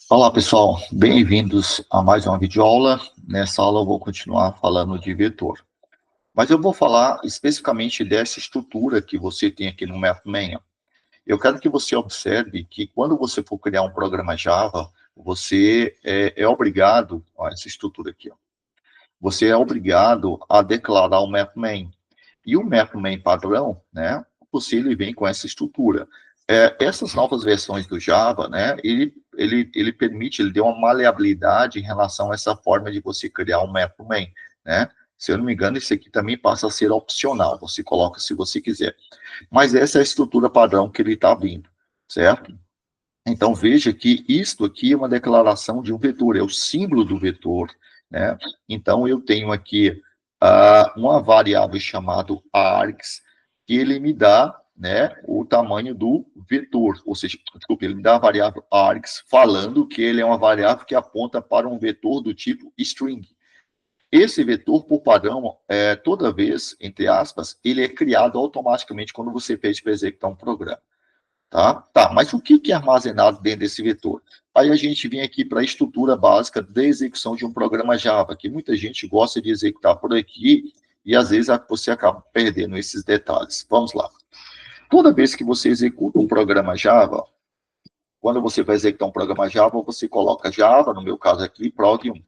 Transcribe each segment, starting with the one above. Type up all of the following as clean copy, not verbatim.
Olá, pessoal. Bem-vindos a mais uma videoaula. Nessa aula eu vou continuar falando de vetor. Mas eu vou falar especificamente dessa estrutura que você tem aqui no MathMania. Eu quero que você observe que quando você for criar um programa Java, você é obrigado, ó, essa estrutura aqui, ó, você é obrigado a declarar o MathMain. E o MathMain padrão, né, ele vem com essa estrutura. Essas novas versões do Java, né, ele permite, ele deu uma maleabilidade em relação a essa forma de você criar um MathMain, né. Se eu não me engano, esse aqui também passa a ser opcional, você coloca se você quiser. Mas essa é a estrutura padrão que ele está vindo, certo? Então, veja que isto aqui é uma declaração de um vetor, é o símbolo do vetor, né? Então, eu tenho aqui uma variável chamada args, que ele me dá, né, o tamanho do vetor, ou seja, desculpe, ele me dá a variável args, falando que ele é uma variável que aponta para um vetor do tipo string. Esse vetor, por padrão, toda vez, entre aspas, ele é criado automaticamente quando você pede para executar um programa. Tá, mas o que é armazenado dentro desse vetor? Aí a gente vem aqui para a estrutura básica da execução de um programa Java, que muita gente gosta de executar por aqui, e às vezes você acaba perdendo esses detalhes. Vamos lá. Toda vez que você executa um programa Java, quando você vai executar um programa Java, você coloca Java, no meu caso aqui, prog1.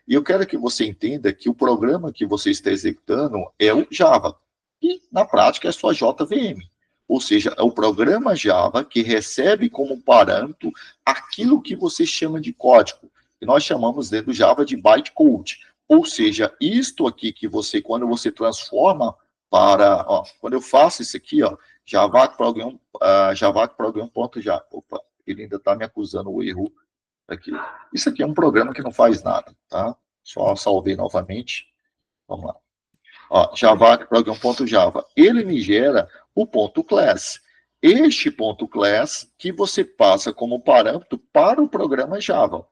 E eu quero que você entenda que o programa que você está executando é o Java. E, na prática, é sua JVM. Ou seja, é o programa Java que recebe como parâmetro aquilo que você chama de código, que nós chamamos dentro do Java de bytecode. Ou seja, isto aqui que você, quando você transforma para, ó, quando eu faço isso aqui, ó, Java program, Java program.java. Opa, ele ainda está me acusando o erro aqui. Isso aqui é um programa que não faz nada, tá? Só salvei novamente. Vamos lá. Ó, Java program.java. Ele me gera o ponto class. Este ponto class que você passa como parâmetro para o programa Java.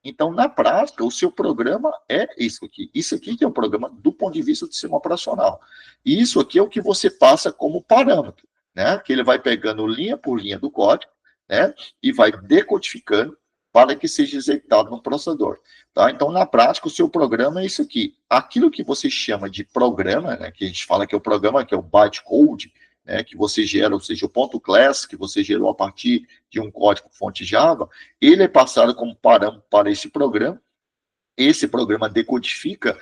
Então, na prática, o seu programa é isso aqui. Isso aqui que é um programa do ponto de vista do sistema operacional. E isso aqui é o que você passa como parâmetro, né? Que ele vai pegando linha por linha do código, né? E vai decodificando para que seja executado no processador. Tá? Então, na prática, o seu programa é isso aqui. Aquilo que você chama de programa, né? Que a gente fala que é o programa, que é o bytecode, né? Que você gera, ou seja, o ponto class que você gerou a partir de um código fonte Java, ele é passado como parâmetro para esse programa decodifica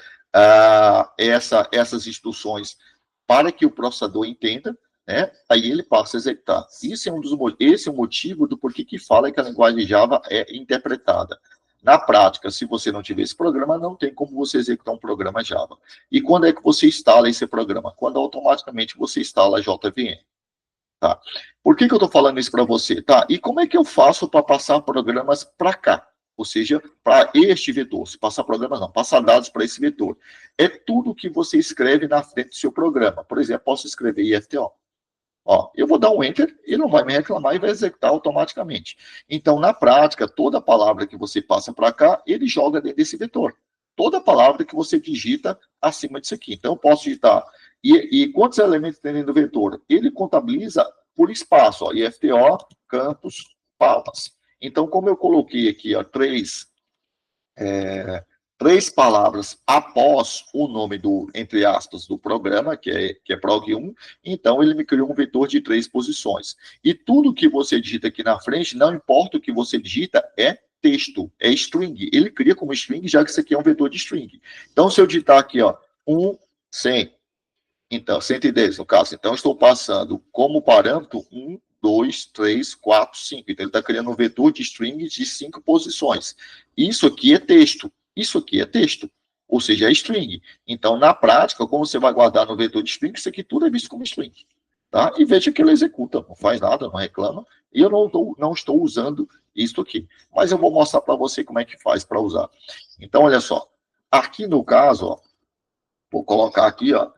essas instruções para que o processador entenda, né? Aí ele passa a executar. Esse é um motivo do porquê que fala que a linguagem Java é interpretada. Na prática, se você não tiver esse programa, não tem como você executar um programa Java. E quando é que você instala esse programa? Quando automaticamente você instala a JVM. Tá? Por que eu estou falando isso para você? Tá? E como é que eu faço para passar programas para cá? Ou seja, para este vetor. Se passar programas, não, passar dados para esse vetor. É tudo que você escreve na frente do seu programa. Por exemplo, posso escrever IFTO. Ó, eu vou dar um Enter, ele não vai me reclamar e vai executar automaticamente. Então, na prática, toda palavra que você passa para cá, ele joga dentro desse vetor. Toda palavra que você digita acima disso aqui. Então, eu posso digitar. E quantos elementos tem dentro do vetor? Ele contabiliza por espaço, ó, IFTO, campos, palmas. Então, como eu coloquei aqui, ó, três palavras após o nome do, entre aspas, do programa, que é prog1, então ele me criou um vetor de 3 posições. E tudo que você digita aqui na frente, não importa o que você digita, é texto, é string. Ele cria como string, já que isso aqui é um vetor de string. Então, se eu digitar aqui, ó, 100, então, 110 no caso, então eu estou passando como parâmetro 1, 2, 3, 4, 5. Então, ele está criando um vetor de string de 5 posições. Isso aqui é texto. Isso aqui é texto. Ou seja, é string. Então, na prática, como você vai guardar no vetor de string, isso aqui tudo é visto como string. Tá? E veja que ele executa, não faz nada, não reclama. E eu não estou usando isso aqui. Mas eu vou mostrar para você como é que faz para usar. Então, olha só. Aqui no caso, ó, vou colocar aqui, ó,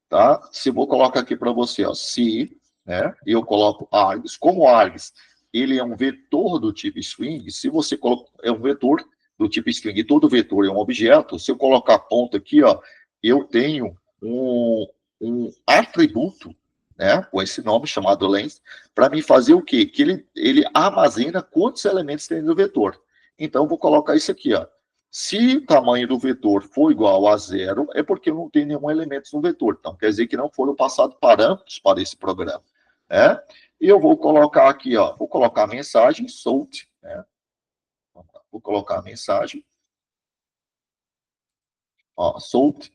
tá? Se vou colocar aqui para você, ó, se, né? E eu coloco args. Como args, ele é um vetor do tipo string. Se você coloca, é um vetor do tipo string. E todo vetor é um objeto. Se eu colocar ponto aqui, ó, eu tenho um atributo né, com esse nome chamado length, para me fazer o quê? Que ele armazena quantos elementos tem no vetor. Então, eu vou colocar isso aqui, ó. Se o tamanho do vetor for igual a 0, é porque eu não tenho nenhum elemento no vetor. Então, quer dizer que não foram passados parâmetros para esse programa, né? E eu vou colocar aqui, ó, vou colocar a mensagem sold, né? Vou colocar a mensagem, ó, sold,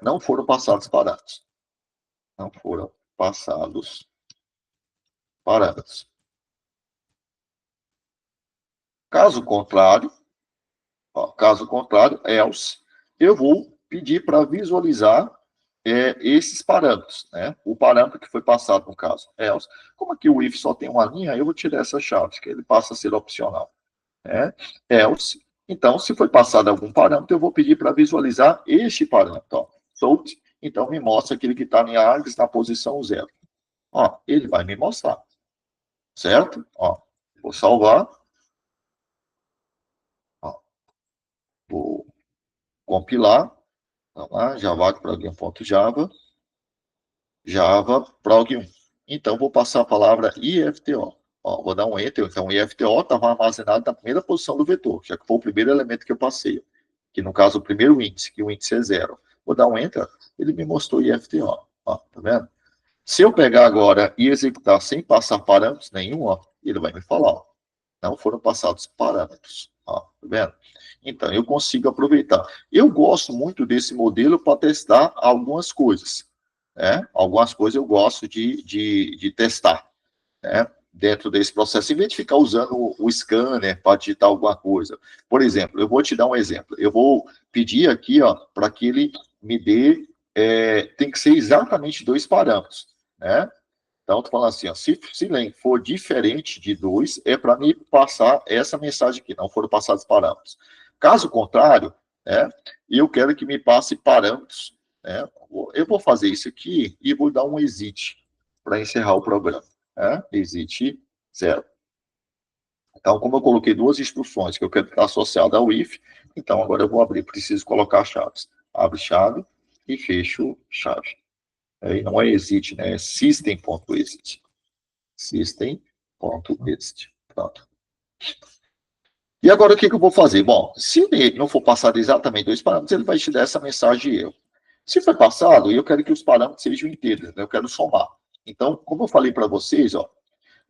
não foram passados parâmetros. Não foram passados parâmetros. Caso contrário, else, eu vou pedir para visualizar esses parâmetros, né? O parâmetro que foi passado no caso, else. Como aqui o if só tem uma linha, eu vou tirar essa chave, que ele passa a ser opcional, né? Else. Então, se foi passado algum parâmetro, eu vou pedir para visualizar este parâmetro, ó. Sold, então me mostra aquele que está em args na posição 0. Ó, ele vai me mostrar, certo? Ó, vou salvar. Ó, vou compilar. Vamos lá, java prog1.java, java prog1. Então, vou passar a palavra IFTO. Ó, vou dar um Enter, então IFTO estava armazenado na primeira posição do vetor, já que foi o primeiro elemento que eu passei, que no caso o primeiro índice, que o índice é 0. Vou dar um Enter, ele me mostrou IFTO. Ó, tá vendo? Se eu pegar agora e executar sem passar parâmetros nenhum, ó, ele vai me falar, ó, não foram passados parâmetros. Ó, tá vendo? Então, eu consigo aproveitar. Eu gosto muito desse modelo para testar algumas coisas. Né? Algumas coisas eu gosto de testar, né? Dentro desse processo, em vez de ficar usando o scanner para digitar alguma coisa. Por exemplo, eu vou te dar um exemplo. Eu vou pedir aqui para que ele me dê, tem que ser exatamente 2 parâmetros. Né? Então, estou falando assim, ó, se len for diferente de 2, é para me passar essa mensagem aqui, não foram passados parâmetros. Caso contrário, né, eu quero que me passe parâmetros. Né, eu vou fazer isso aqui e vou dar um exit para encerrar o programa. Né, exit 0. Então, como eu coloquei 2 instruções que eu quero estar associada ao if, então agora eu vou abrir, preciso colocar chaves. Abre chave e fecho chave. Aí não é exit, né? É system.exit. System.exit. Pronto. E agora o que eu vou fazer? Bom, se ele não for passado exatamente 2 parâmetros, ele vai te dar essa mensagem de erro. Se foi passado, eu quero que os parâmetros sejam inteiros, né? Eu quero somar. Então, como eu falei para vocês, ó,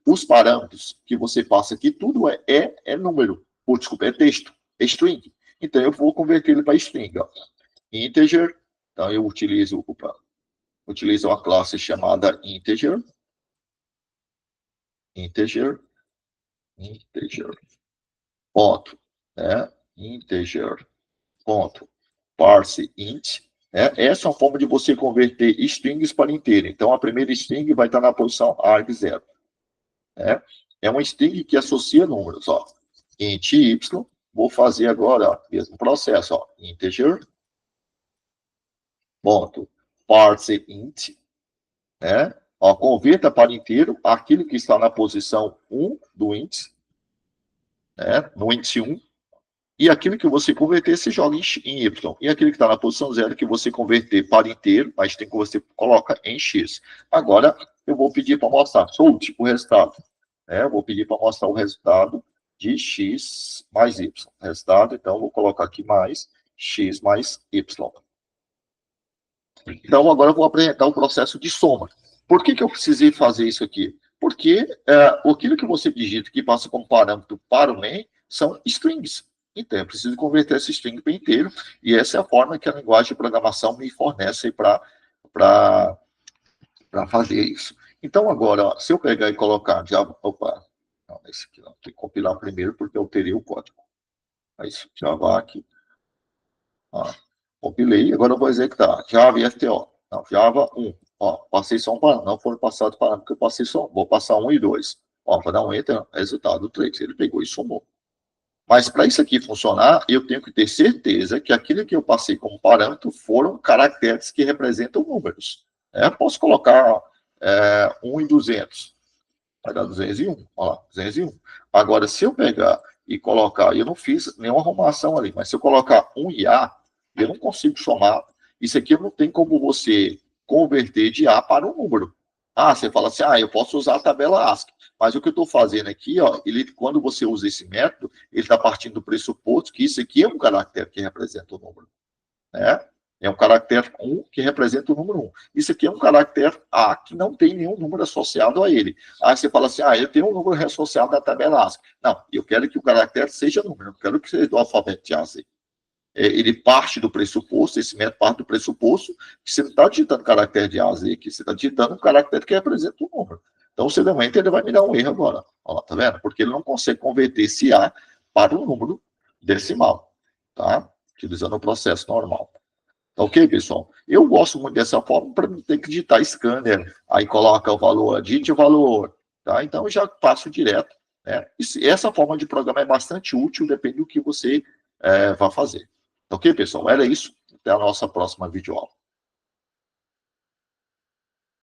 os parâmetros que você passa aqui, tudo é número. Ou, desculpa, é texto, é string. Então, eu vou converter ele para string. Ó. Integer, então eu utilizo uma classe chamada integer, integer, ponto, né? Integer, ponto, parse int. Né? Essa é uma forma de você converter strings para inteiro. Então, a primeira string vai estar na posição arg0. Né? É uma string que associa números, ó. Int y, vou fazer agora, ó, mesmo processo, ó. Integer, ponto, parse int, né? Ó, converta para inteiro aquilo que está na posição 1 do índice, né? No índice 1, e aquilo que você converter, você joga em Y. E aquilo que está na posição 0, que você converter para inteiro, mas tem que você coloca em X. Agora, eu vou pedir para mostrar sold o resultado. Né? Eu vou pedir para mostrar o resultado de X mais Y. Resultado, então, eu vou colocar aqui mais X mais Y. Então, agora eu vou apresentar o processo de soma. Por que eu precisei fazer isso aqui? Porque aquilo que você digita que passa como parâmetro para o main são strings. Então, eu preciso converter esse string para inteiro, e essa é a forma que a linguagem de programação me fornece para fazer isso. Então, agora, ó, se eu pegar e colocar Java... Opa, não, esse aqui não, tem que compilar primeiro, porque eu alterei o código. Mas Java aqui, ó, compilei, agora eu vou executar. Java FTO, não, Java 1. Ó, passei só um parâmetro, não foram passados parâmetros, eu passei só, vou passar 1 e 2. Ó, vou dar um Enter, resultado 3. Ele pegou e somou. Mas para isso aqui funcionar, eu tenho que ter certeza que aquilo que eu passei como parâmetro foram caracteres que representam números. Posso colocar 1 e 200. Vai dar 201. Olha lá, 201. Agora, se eu pegar e colocar, eu não fiz nenhuma arrumação ali, mas se eu colocar 1 e A, eu não consigo somar. Isso aqui não tem como você converter de A para um número. Você fala assim, eu posso usar a tabela ASCII, mas o que eu estou fazendo aqui, quando você usa esse método, ele está partindo do pressuposto que isso aqui é um caractere que representa o número, né? É um caractere 1 que representa o número 1. Isso aqui é um caractere A que não tem nenhum número associado a ele. Aí você fala assim, eu tenho um número associado na tabela ASCII. Não, eu quero que o caractere seja número, eu não quero que seja do alfabeto de A a Z. Ele parte do pressuposto, esse método parte do pressuposto que você não está digitando caractere de A a Z, que você está digitando um caractere que representa um número. Então, se der um enter, ele vai me dar um erro agora. Olha lá, tá vendo? Porque ele não consegue converter esse A para um número decimal, tá? Utilizando o processo normal. Tá ok, pessoal? Eu gosto muito dessa forma para não ter que digitar scanner, aí coloca o valor, digite o valor, tá? Então, eu já passo direto, né? Essa forma de programa é bastante útil, depende do que você vai fazer. Tá ok, pessoal? Era isso. Até a nossa próxima videoaula.